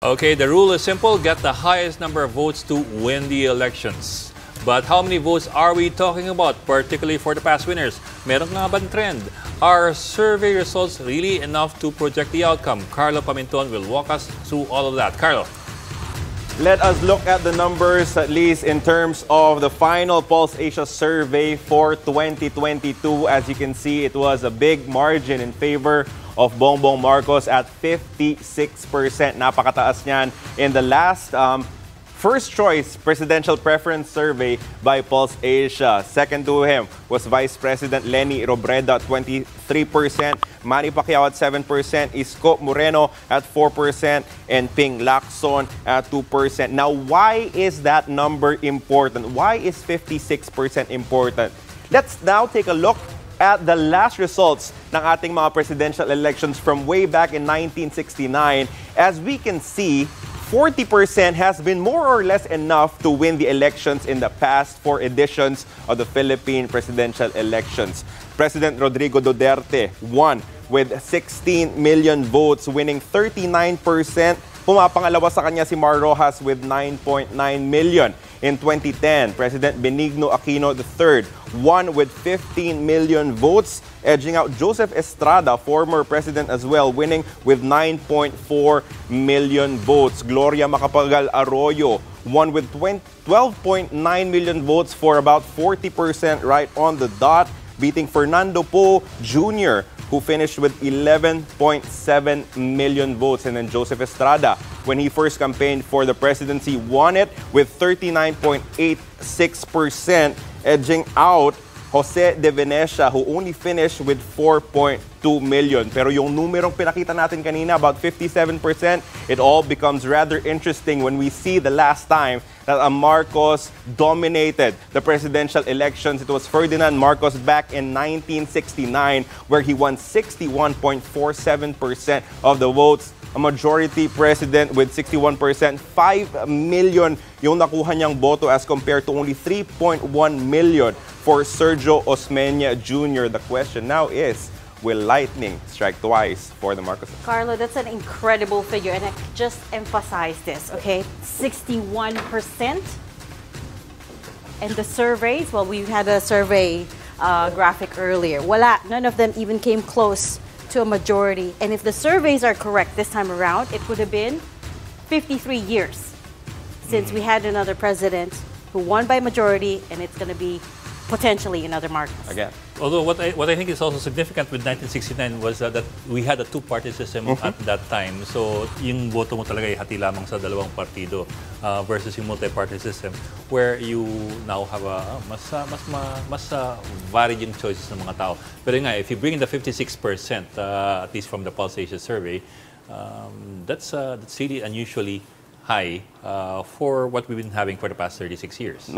Okay, the rule is simple. Get the highest number of votes to win the elections. But how many votes are we talking about, particularly for the past winners? Meron nga bang trend? Are survey results really enough to project the outcome? Carlo Pamintuan will walk us through all of that. Carlo. Let us look at the numbers, at least in terms of the final Pulse Asia survey for 2022. As you can see, it was a big margin in favor of Bongbong Marcos at 56%. Napakataas niyan in the last first choice presidential preference survey by Pulse Asia. Second to him was Vice President Leni Robredo at 23%, Manny Pacquiao at 7%, Isko Moreno at 4%, and Ping Lacson at 2%. Now, why is that number important? Why is 56% important? Let's now take a look at the last results ng ating mga presidential elections from way back in 1969. As we can see, 40% has been more or less enough to win the elections in the past 4 editions of the Philippine presidential elections. President Rodrigo Duterte won with 16 million votes, winning 39%. Pumapangalawa sa kanya si Mar Rojas with 9.9 million. In 2010, President Benigno Aquino III won with 15 million votes, edging out Joseph Estrada, former president as well, winning with 9.4 million votes. Gloria Macapagal Arroyo won with 12.9 million votes for about 40% right on the dot, beating Fernando Poe Jr., who finished with 11.7 million votes. And then Joseph Estrada, when he first campaigned for the presidency, won it with 39.86%, edging out Jose de Venecia, who only finished with 4.2 million. Pero yung numerong pinakita natin kanina, about 57%, it all becomes rather interesting when we see the last time that a Marcos dominated the presidential elections. It was Ferdinand Marcos back in 1969, where he won 61.47% of the votes. A majority president with 61%, 5 million yung nakuha niyang boto as compared to only 3.1 million for Sergio Osmeña Jr. The question now is, will lightning strike twice for the Marcos? Carlo, that's an incredible figure, and I just emphasize this, okay? 61%. And the surveys, well, we had a survey graphic earlier. Wala, none of them even came close to a majority. And if the surveys are correct this time around, it would have been 53 years since we had another president who won by majority, and it's going to be potentially another Marcos. Again. Although what I think is also significant with 1969 was that we had a two-party system at that time. So yung boto mo talaga ay hati lamang sa dalawang partido versus yung multi-party system where you now have a mas varied yung choices ng mga tao. Pero nga, if you bring in the 56%, at least from the Pulse Asia survey, that's really unusually high for what we've been having for the past 36 years.